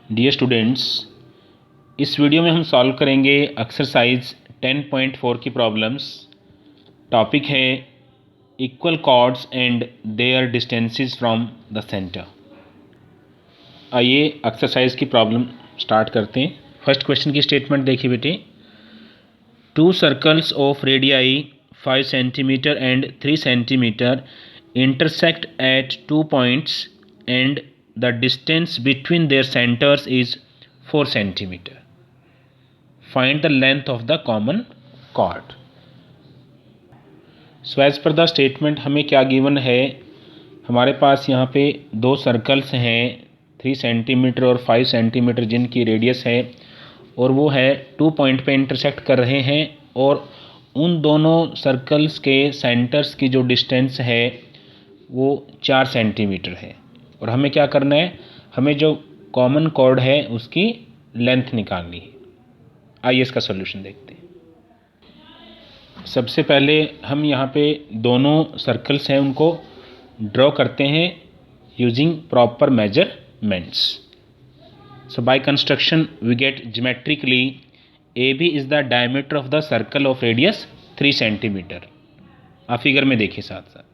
Dear students, इस video में हम सॉल्व करेंगे एक्सरसाइज 10.4 की प्रॉब्लम्स। टॉपिक है equal chords and their distances from the centre. आइए एक्सरसाइज की प्रॉब्लम स्टार्ट करते हैं। फर्स्ट क्वेश्चन की स्टेटमेंट देखिए बेटे। Two circles of radii 5 centimetre and 3 centimetre intersect at 2 points and the distance between their centers is 4 centimeter. Find the length of the common chord. So as per the statement हमें क्या given है, हमारे पास यहाँ पे दो circles हैं 3 centimetre और 5 centimetre जिनकी रेडियस है और वो है 2 पॉइंट पे इंटरसेक्ट कर रहे हैं और उन दोनों सर्कल्स के सेंटर्स की जो डिस्टेंस है वो 4 सेंटीमीटर है। और हमें क्या करना है, हमें जो कॉमन कॉर्ड है उसकी लेंथ निकालनी है। आइए इसका सॉल्यूशन देखते हैं। सबसे पहले हम यहाँ पे दोनों सर्कल्स हैं उनको ड्रॉ करते हैं using proper measurements. So by construction we get geometrically AB is the diameter of the circle of radius 3 centimetre. आप फिगर में देखिए साथ साथ।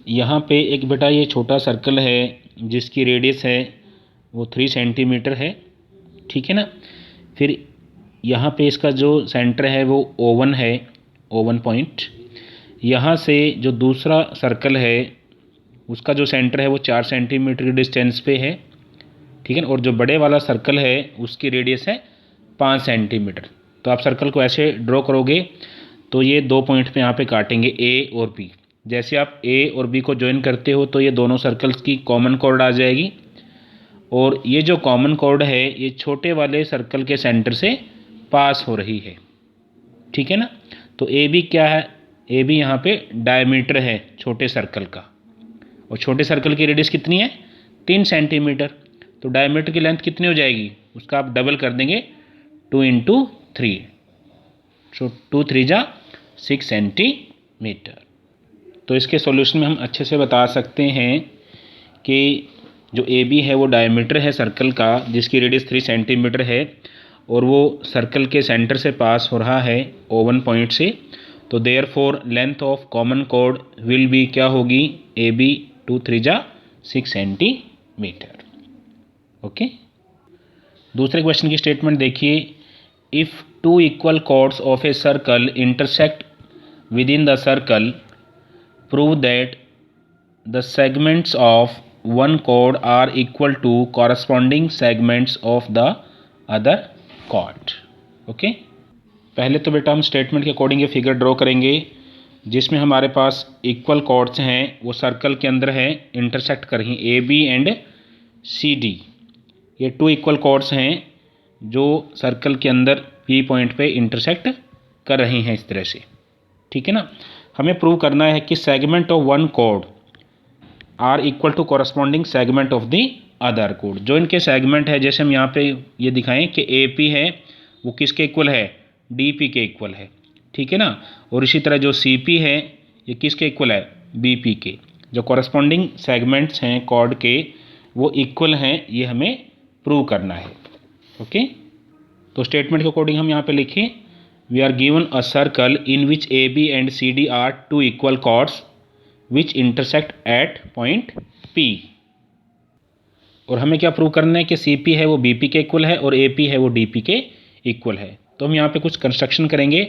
यहाँ पे एक बेटा ये छोटा सर्कल है जिसकी रेडियस है वो 3 सेंटीमीटर है, ठीक है ना। फिर यहाँ पे इसका जो सेंटर है वो O1 है, O1 पॉइंट। यहाँ से जो दूसरा सर्कल है उसका जो सेंटर है वो 4 सेंटीमीटर की डिस्टेंस पे है, ठीक है ना। और जो बड़े वाला सर्कल है उसकी रेडियस है 5 सेंटीमीटर। तो आप सर्कल को ऐसे ड्रॉ करोगे तो ये 2 पॉइंट पे यहाँ पे काटेंगे A और B। जैसे आप A और B को ज्वाइन करते हो तो ये दोनों सर्कल्स की कॉमन कॉर्ड आ जाएगी और ये जो कॉमन कॉर्ड है ये छोटे वाले सर्कल के सेंटर से पास हो रही है, ठीक है ना। तो AB क्या है, AB यहाँ पे डायमीटर है छोटे सर्कल का और छोटे सर्कल की रेडियस कितनी है 3 सेंटीमीटर। तो डायमीटर की लेंथ कितनी हो जाएगी, उसका आप डबल कर देंगे 2 × 3। सो 2 3 जा 6 सेंटीमीटर। तो इसके सॉल्यूशन में हम अच्छे से बता सकते हैं कि जो AB है वो डायमीटर है सर्कल का जिसकी रेडियस 3 सेंटीमीटर है और वो सर्कल के सेंटर से पास हो रहा है O1 पॉइंट से। तो therefore length of common chord will be क्या होगी, AB 2 3 जा 6 सेंटीमीटर। ओके। दूसरे क्वेश्चन की स्टेटमेंट देखिए। If 2 equal chords of a circle intersect within the circle, prove that the segments of one chord are equal to corresponding segments of the other chord. Okay. पहले तो बेटा हम statement के according ये figure draw करेंगे जिसमें हमारे पास equal chords हैं वो सर्कल के अंदर है, इंटरसेक्ट कर रही हैं AB एंड CD। ये 2 इक्वल कॉर्ड्स हैं जो सर्कल के अंदर P पॉइंट पे इंटरसेक्ट कर रही हैं इस तरह से, ठीक है ना। हमें प्रूव करना है कि segment of one chord are equal to corresponding segment of the other chord. जो इनके सेगमेंट है जैसे हम यहाँ पे ये दिखाएं कि AP है वो किसके इक्वल है, DP के इक्वल है, ठीक है ना। और इसी तरह जो CP है ये किसके इक्वल है, BP के। जो कॉरस्पॉन्डिंग सेगमेंट्स हैं कॉर्ड के वो इक्वल हैं, ये हमें प्रूव करना है। ओके। तो स्टेटमेंट के अकॉर्डिंग हम यहाँ पे लिखें we are given a circle in which AB and CD are 2 equal chords which intersect at point P। और हमें क्या प्रूव करना है कि CP है वो BP के इक्वल है और AP है वो DP के इक्वल है। तो हम यहाँ पे कुछ कंस्ट्रक्शन करेंगे।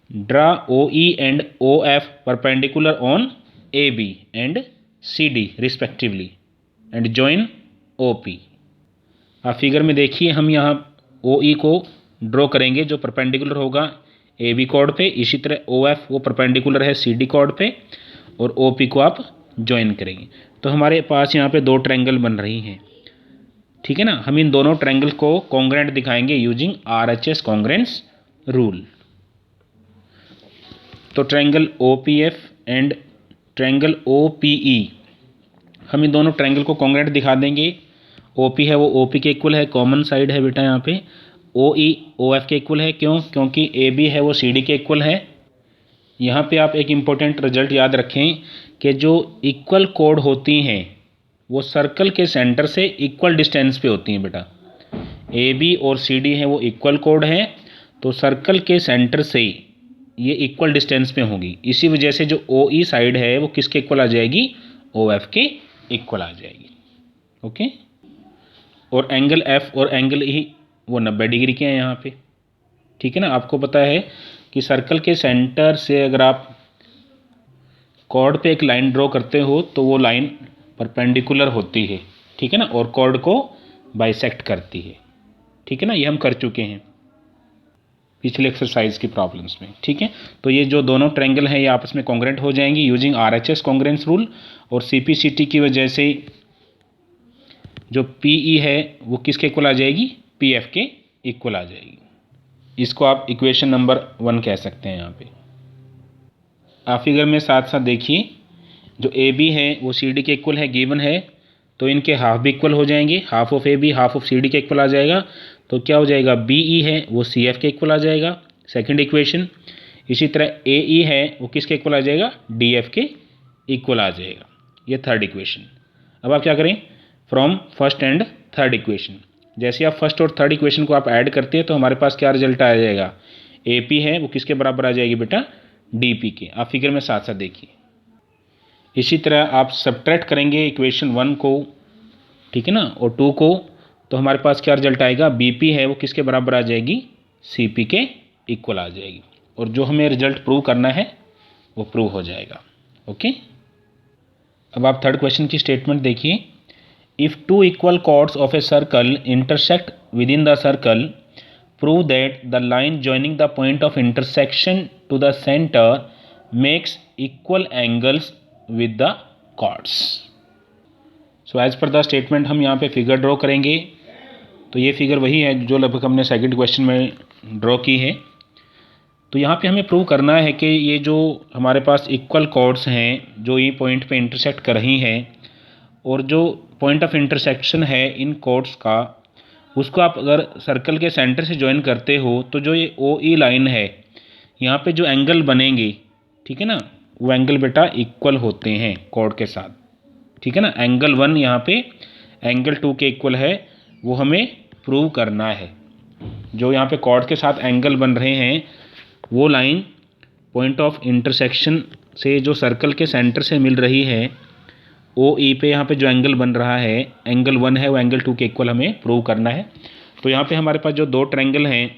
Draw OE and OF perpendicular on AB and CD respectively and join OP। आप फिगर में देखिए हम यहाँ OE को ड्रॉ करेंगे जो परपेंडिकुलर होगा AB कॉर्ड पे, इसी तरह OF वो परपेंडिकुलर है CD कॉर्ड पे और OP को आप ज्वाइन करेंगे। तो हमारे पास यहाँ पे 2 ट्रायंगल बन रही हैं, ठीक है ना। हम इन दोनों ट्रायंगल को कॉन्ग्रुएंट दिखाएंगे यूजिंग RHS कॉन्ग्रुएंस रूल। तो triangle OPF and triangle OPE, हम इन दोनों ट्रायंगल को कॉन्ग्रुएंट दिखा देंगे। OP है वो OP के इक्वल है, कॉमन साइड है बेटा यहाँ पे। OE OF के इक्वल है, क्यों, क्योंकि AB है वो CD के इक्वल है। यहाँ पे आप एक इम्पोर्टेंट रिजल्ट याद रखें कि जो इक्वल कॉर्ड होती हैं वो सर्कल के सेंटर से इक्वल डिस्टेंस पे होती हैं बेटा। ए बी और सी डी है वो इक्वल कोड हैं, तो सर्कल के सेंटर से ये इक्वल डिस्टेंस पे होंगी। इसी वजह से जो ओ ई साइड है वो किसके इक्वल आ जाएगी, ओ एफ के इक्वल आ जाएगी। ओके, और एंगल एफ और एंगल ई वो 90 डिग्री के हैं यहाँ पे। ठीक है ना, आपको पता है कि सर्कल के सेंटर से अगर आप कॉर्ड पे एक लाइन ड्रॉ करते हो तो वो लाइन परपेंडिकुलर होती है। ठीक है ना, और कॉर्ड को बाइसेक्ट करती है। ठीक है ना, ये हम कर चुके हैं पिछले एक्सरसाइज की प्रॉब्लम्स में। ठीक है, तो ये जो दोनों ट्रायंगल हैं ये आपस में कॉन्ग्रुएंट हो जाएंगी यूजिंग आरएचएस कॉन्ग्रुएंस रूल, और सीपीसीटी की वजह से जो पीई है वो किसके इक्वल आ जाएगी, पीएफ के इक्वल आ जाएगी। इसको आप इक्वेशन नंबर 1 कह सकते हैं। यहाँ पे आप फिगर में साथ साथ देखिए, जो ए बी है वो सी डी के इक्वल है, गिवन है, तो इनके हाफ भी इक्वल हो जाएंगे। Half of A B half of C D के इक्वल आ जाएगा, तो क्या हो जाएगा, बी ई है वो सी एफ के इक्वल आ जाएगा, सेकंड इक्वेशन। इसी तरह ए ई है वो किसके इक्वल आ जाएगा, डी एफ के इक्वल आ जाएगा, ये थर्ड इक्वेशन। अब आप क्या करें, from first and third equation, जैसे आप फर्स्ट और थर्ड इक्वेशन को आप ऐड करते हैं तो हमारे पास क्या रिजल्ट आ जाएगा, ए पी है वो किसके बराबर आ जाएगी बेटा, डी पी के। आप फिगर में साथ साथ देखिए। इसी तरह आप सब्ट्रैक्ट करेंगे इक्वेशन 1 को, ठीक है ना, और 2 को, तो हमारे पास क्या रिजल्ट आएगा, बी पी है वो किसके बराबर आ जाएगी, सी पी के इक्वल आ जाएगी, और जो हमें रिजल्ट प्रूव करना है वो प्रूव हो जाएगा। ओके, अब आप थर्ड क्वेश्चन की स्टेटमेंट देखिए। If two equal chords of a circle intersect within the circle, prove that the line joining the point of intersection to the centre makes equal angles with the chords. So as per the statement हम यहाँ पे figure draw करेंगे। तो ये figure वही है जो लगभग हमने सेकंड क्वेश्चन में ड्रॉ की है। तो यहाँ पे हमें प्रूव करना है कि ये जो हमारे पास इक्वल कॉर्ड्स हैं जो ये पॉइंट पे इंटरसेक्ट कर रही हैं, और जो पॉइंट ऑफ इंटरसेक्शन है इन कॉर्ड्स का, उसको आप अगर सर्कल के सेंटर से ज्वाइन करते हो तो जो ये ओ ई लाइन है यहाँ पे जो एंगल बनेंगे, ठीक है ना, वो एंगल बेटा इक्वल होते हैं कॉर्ड के साथ। ठीक है ना, एंगल 1 यहाँ पे एंगल 2 के इक्वल है, वो हमें प्रूव करना है। जो यहाँ पे कॉर्ड के साथ एंगल बन रहे हैं वो लाइन पॉइंट ऑफ इंटरसेक्शन से जो सर्कल के सेंटर से मिल रही है, ओ ई पे यहाँ पे जो एंगल बन रहा है एंगल 1 है वो एंगल 2 के इक्वल हमें प्रूव करना है। तो यहाँ पे हमारे पास जो दो ट्रायंगल हैं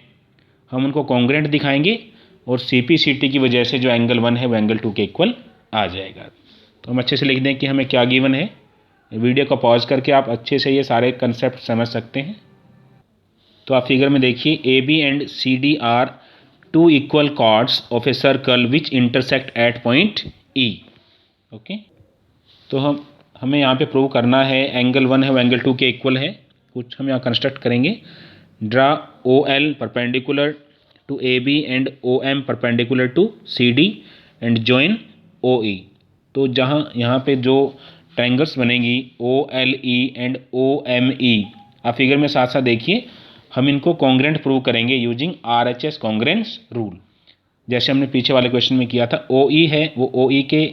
हम उनको कॉन्ग्रुएंट दिखाएंगे, और सी पी सी टी की वजह से जो एंगल 1 है वो एंगल 2 के इक्वल आ जाएगा। तो हम अच्छे से लिख दें कि हमें क्या गिवन है। वीडियो को पॉज करके आप अच्छे से ये सारे कंसेप्ट समझ सकते हैं। तो आप फिगर में देखिए, A B and C D are two equal chords of a circle which intersect at point E. Okay, तो हमें यहाँ पे प्रूव करना है एंगल 1 है वो एंगल 2 के इक्वल है। कुछ हम यहाँ कंस्ट्रक्ट करेंगे। Draw O L perpendicular to A B and O M perpendicular to C D and join O E. तो जहाँ यहाँ पे जो ट्रायंगल्स बनेंगी O L E and O M E, आप फिगर में साथ साथ देखिए, हम इनको कॉन्ग्रुएंट प्रूव करेंगे using R H S congruence rule, जैसे हमने पीछे वाले क्वेश्चन में किया था। ओ ई है वो ओ ई के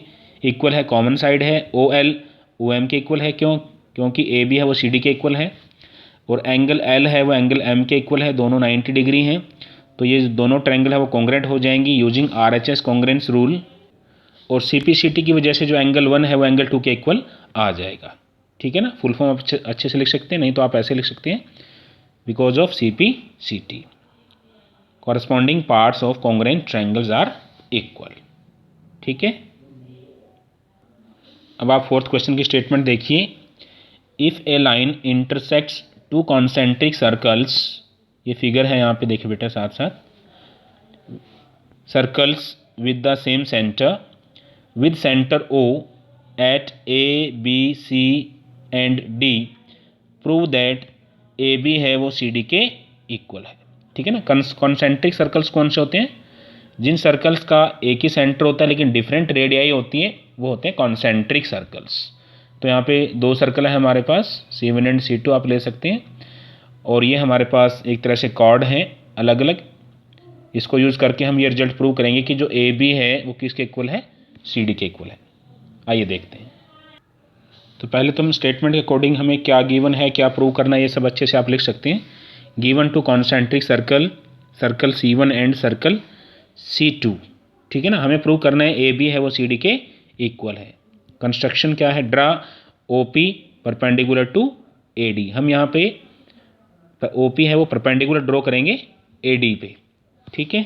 इक्वल है, कॉमन साइड है। ओ एल ओ एम के इक्वल है, क्योंकि ए बी है वो सी डी के इक्वल है, और एंगल एल है वो एंगल एम के इक्वल है, दोनों 90 डिग्री हैं। तो ये दोनों ट्रायंगल है वो कॉन्ग्रुएंट हो जाएंगी using R H S congruence rule, और सी पी सी टी की वजह से जो एंगल 1 है वो एंगल 2 के इक्वल आ जाएगा। ठीक है ना, फुल फॉर्म आप अच्छे से लिख सकते हैं, नहीं तो आप ऐसे लिख सकते हैं, because of C P C T corresponding parts of congruent triangles are equal. ठीक है, अब आप फोर्थ क्वेश्चन की स्टेटमेंट देखिए। If a line intersects two concentric circles, ये फिगर है यहाँ पे देखिए बेटा साथ साथ, circles with the same centre with centre O at A B C and D, prove that A B है वो सी डी के इक्वल है। ठीक है ना, कॉन्सेंट्रिक सर्कल्स कौन से होते हैं, जिन सर्कल्स का एक ही सेंटर होता है लेकिन डिफरेंट रेडियाई होती है वो होते हैं कॉन्सेंट्रिक सर्कल्स। तो यहाँ पे दो सर्कल है हमारे पास, C1 एंड C2 आप ले सकते हैं, और ये हमारे पास एक तरह से कॉर्ड हैं अलग अलग। इसको यूज़ करके हम ये रिजल्ट प्रूव करेंगे कि जो ए बी है वो किसके इक्वल है, सी डी के इक्वल है। आइए देखते हैं। तो पहले तो हम स्टेटमेंट के अकॉर्डिंग हमें क्या गिवन है, क्या प्रूव करना है, ये सब अच्छे से आप लिख सकते हैं। Given to concentric circle, circle C1 and circle C2, ठीक है ना। हमें प्रूव करना है AB है वो CD के इक्वल है। कंस्ट्रक्शन क्या है, draw OP perpendicular to AD। हम यहाँ पे OP है वो परपेंडिकुलर ड्रॉ करेंगे AD पे, ठीक है।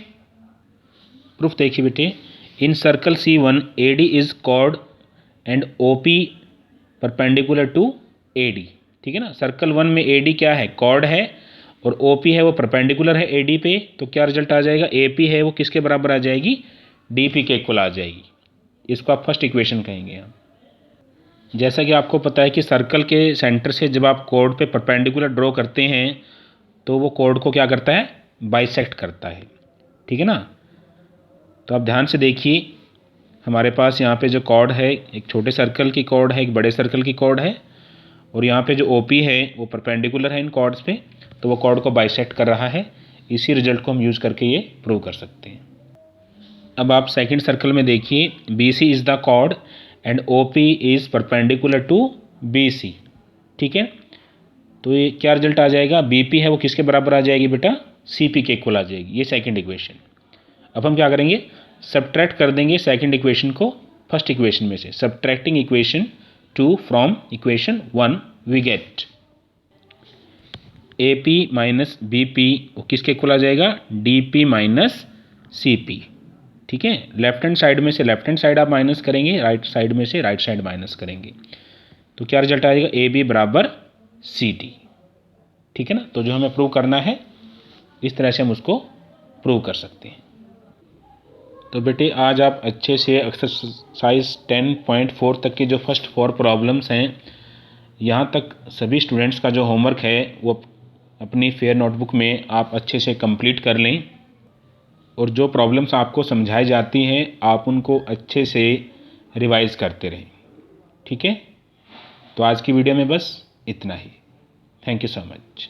प्रूफ देखिए बेटे, in circle C1 AD is chord and OP perpendicular to AD, ठीक है ना। सर्कल 1 में AD क्या है, कॉर्ड है, और OP है वो परपेंडिकुलर है AD पे, तो क्या रिजल्ट आ जाएगा, AP है वो किसके बराबर आ जाएगी, DP के इक्वल आ जाएगी। इसको आप फर्स्ट इक्वेशन कहेंगे। हम जैसा कि आपको पता है कि सर्कल के सेंटर से जब आप कॉर्ड पे परपेंडिकुलर ड्रॉ करते हैं तो वो कॉर्ड को क्या करता है, बाइसेक्ट करता है, ठीक है ना। तो आप ध्यान से देखिए, हमारे पास यहाँ पे जो कॉर्ड है, एक छोटे सर्कल की कॉर्ड है, एक बड़े सर्कल की कॉर्ड है, और यहाँ पे जो OP है वो परपेंडिकुलर है इन कॉर्ड्स पे, तो वो कॉर्ड को बाइसेक्ट कर रहा है। इसी रिजल्ट को हम यूज़ करके ये प्रूव कर सकते हैं। अब आप सेकंड सर्कल में देखिए, BC is the chord and OP is perpendicular to BC, ठीक है। तो ये क्या रिजल्ट आ जाएगा, BP है वो किसके बराबर आ जाएगी बेटा, CP के इक्वल आ जाएगी। ये सेकंड इक्वेशन। अब हम क्या करेंगे, सब्ट्रैक्ट कर देंगे सेकंड इक्वेशन को फर्स्ट इक्वेशन में से। Subtracting equation 2 from equation 1 we get AP minus BP वो किसके इक्वल आ जाएगा, DP माइनस CP, ठीक है। लेफ्ट हैंड साइड में से लेफ्ट हैंड साइड आप माइनस करेंगे, राइट साइड में से राइट साइड माइनस करेंगे, तो क्या रिजल्ट आएगा, AB बराबर CD, ठीक है ना। तो जो हमें प्रूव करना है इस तरह से हम उसको प्रूव कर सकते हैं। तो बेटे आज आप अच्छे से एक्सरसाइज 10.4 तक की जो फर्स्ट 4 प्रॉब्लम्स हैं, यहाँ तक सभी स्टूडेंट्स का जो होमवर्क है वो अपनी फेयर नोटबुक में आप अच्छे से कंप्लीट कर लें, और जो प्रॉब्लम्स आपको समझाई जाती हैं आप उनको अच्छे से रिवाइज करते रहें, ठीक है। तो आज की वीडियो में बस इतना ही। Thank you so much.